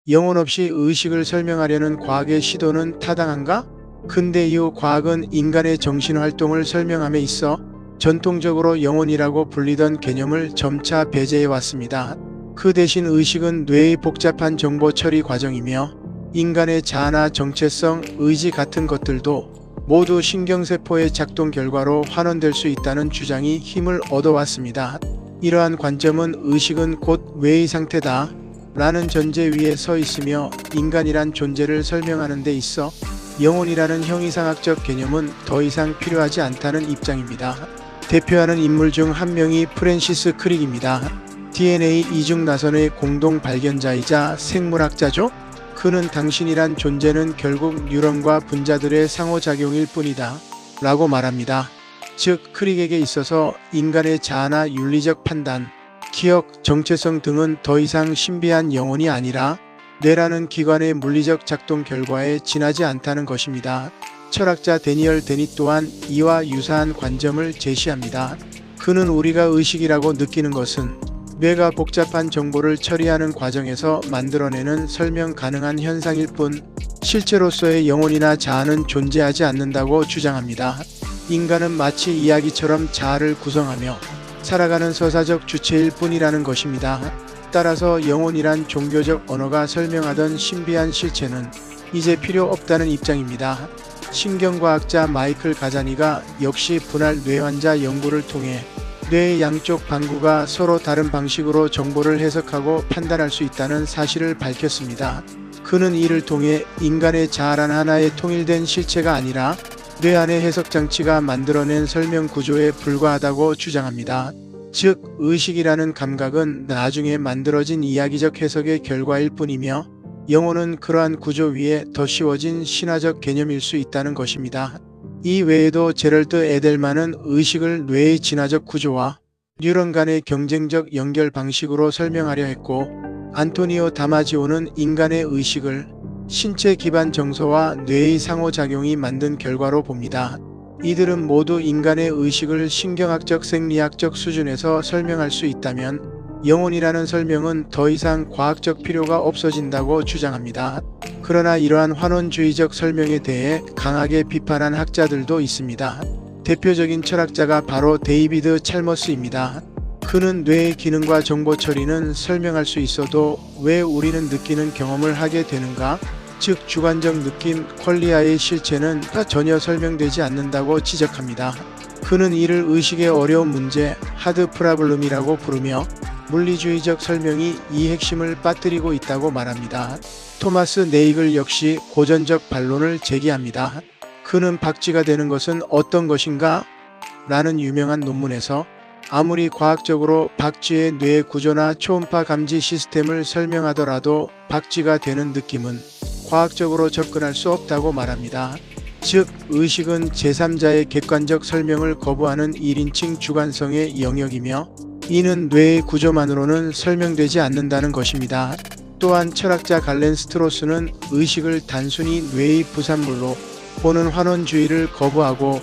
영혼 없이 의식을 설명하려는 과학의 시도는 타당한가? 근대 이후 과학은 인간의 정신활동을 설명함에 있어 전통적으로 영혼이라고 불리던 개념을 점차 배제해 왔습니다. 그 대신 의식은 뇌의 복잡한 정보 처리 과정이며 인간의 자아나 정체성, 의지 같은 것들도 모두 신경세포의 작동 결과로 환원될 수 있다는 주장이 힘을 얻어왔습니다. 이러한 관점은 의식은 곧 외의 상태다 라는 전제 위에 서 있으며 인간이란 존재를 설명하는 데 있어 영혼이라는 형이상학적 개념은 더 이상 필요하지 않다는 입장입니다. 대표하는 인물 중 한 명이 프랜시스 크릭입니다. DNA 이중 나선의 공동 발견자이자 생물학자죠. 그는 당신이란 존재는 결국 뉴런과 분자들의 상호작용일 뿐이다 라고 말합니다. 즉 크릭에게 있어서 인간의 자아나 윤리적 판단, 기억, 정체성 등은 더 이상 신비한 영혼이 아니라 뇌라는 기관의 물리적 작동 결과에 지나지 않다는 것입니다. 철학자 데니얼 데닛 또한 이와 유사한 관점을 제시합니다. 그는 우리가 의식이라고 느끼는 것은 뇌가 복잡한 정보를 처리하는 과정에서 만들어내는 설명 가능한 현상일 뿐 실제로서의 영혼이나 자아는 존재하지 않는다고 주장합니다. 인간은 마치 이야기처럼 자아를 구성하며 살아가는 서사적 주체일 뿐이라는 것입니다. 따라서 영혼이란 종교적 언어가 설명하던 신비한 실체는 이제 필요 없다는 입장입니다. 신경과학자 마이클 가자니가 역시 분할 뇌환자 연구를 통해 뇌의 양쪽 방구가 서로 다른 방식으로 정보를 해석하고 판단할 수 있다는 사실을 밝혔습니다. 그는 이를 통해 인간의 자아란 하나의 통일된 실체가 아니라 뇌 안의 해석장치가 만들어낸 설명 구조에 불과하다고 주장합니다. 즉, 의식이라는 감각은 나중에 만들어진 이야기적 해석의 결과일 뿐이며 영혼은 그러한 구조 위에 더 씌워진 신화적 개념일 수 있다는 것입니다. 이 외에도 제럴드 에델만은 의식을 뇌의 진화적 구조와 뉴런 간의 경쟁적 연결 방식으로 설명하려 했고, 안토니오 다마지오는 인간의 의식을 신체 기반 정서와 뇌의 상호작용이 만든 결과로 봅니다. 이들은 모두 인간의 의식을 신경학적 생리학적 수준에서 설명할 수 있다면 영혼이라는 설명은 더 이상 과학적 필요가 없어진다고 주장합니다. 그러나 이러한 환원주의적 설명에 대해 강하게 비판한 학자들도 있습니다. 대표적인 철학자가 바로 데이비드 찰머스입니다. 그는 뇌의 기능과 정보 처리는 설명할 수 있어도 왜 우리는 느끼는 경험을 하게 되는가? 즉 주관적 느낌, 퀄리아의 실체는 전혀 설명되지 않는다고 지적합니다. 그는 이를 의식의 어려운 문제, 하드 프라블럼이라고 부르며 물리주의적 설명이 이 핵심을 빠뜨리고 있다고 말합니다. 토마스 네이글 역시 고전적 반론을 제기합니다. 그는 박쥐가 되는 것은 어떤 것인가? 라는 유명한 논문에서 아무리 과학적으로 박쥐의 뇌 구조나 초음파 감지 시스템을 설명하더라도 박쥐가 되는 느낌은 과학적으로 접근할 수 없다고 말합니다. 즉, 의식은 제3자의 객관적 설명을 거부하는 1인칭 주관성의 영역이며 이는 뇌의 구조만으로는 설명되지 않는다는 것입니다. 또한 철학자 갈렌 스트로스는 의식을 단순히 뇌의 부산물로 보는 환원주의를 거부하고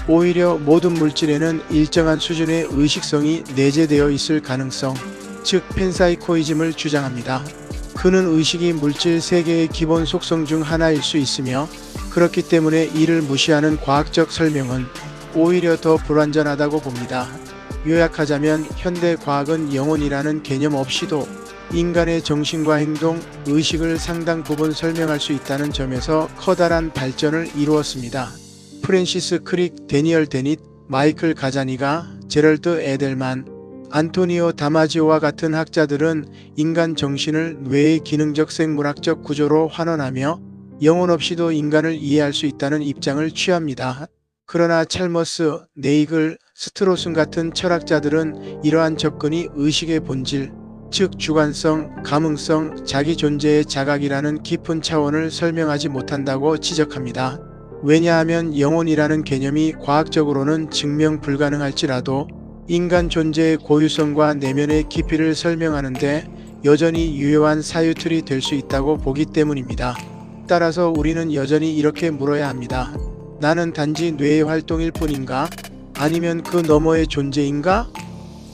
오히려 모든 물질에는 일정한 수준의 의식성이 내재되어 있을 가능성, 즉 팬사이코이즘을 주장합니다. 그는 의식이 물질 세계의 기본 속성 중 하나일 수 있으며 그렇기 때문에 이를 무시하는 과학적 설명은 오히려 더 불완전하다고 봅니다. 요약하자면 현대 과학은 영혼이라는 개념 없이도 인간의 정신과 행동, 의식을 상당 부분 설명할 수 있다는 점에서 커다란 발전을 이루었습니다. 프랜시스 크릭, 데니얼 데닛, 마이클 가자니가, 제럴드 에델만, 안토니오 다마지오와 같은 학자들은 인간 정신을 뇌의 기능적 생물학적 구조로 환원하며 영혼 없이도 인간을 이해할 수 있다는 입장을 취합니다. 그러나 찰머스, 네이글, 스트로슨 같은 철학자들은 이러한 접근이 의식의 본질, 즉 주관성, 감흥성, 자기 존재의 자각이라는 깊은 차원을 설명하지 못한다고 지적합니다. 왜냐하면 영혼이라는 개념이 과학적으로는 증명 불가능할지라도 인간 존재의 고유성과 내면의 깊이를 설명하는데 여전히 유효한 사유틀이 될 수 있다고 보기 때문입니다. 따라서 우리는 여전히 이렇게 물어야 합니다. 나는 단지 뇌의 활동일 뿐인가? 아니면 그 너머의 존재인가?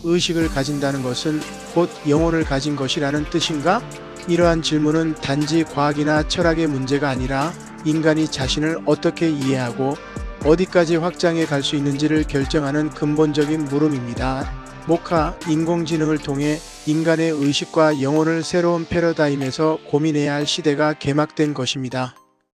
의식을 가진다는 것은 곧 영혼을 가진 것이라는 뜻인가? 이러한 질문은 단지 과학이나 철학의 문제가 아니라 인간이 자신을 어떻게 이해하고 어디까지 확장해 갈 수 있는지를 결정하는 근본적인 물음입니다. 모카, 인공지능을 통해 인간의 의식과 영혼을 새로운 패러다임에서 고민해야 할 시대가 개막된 것입니다.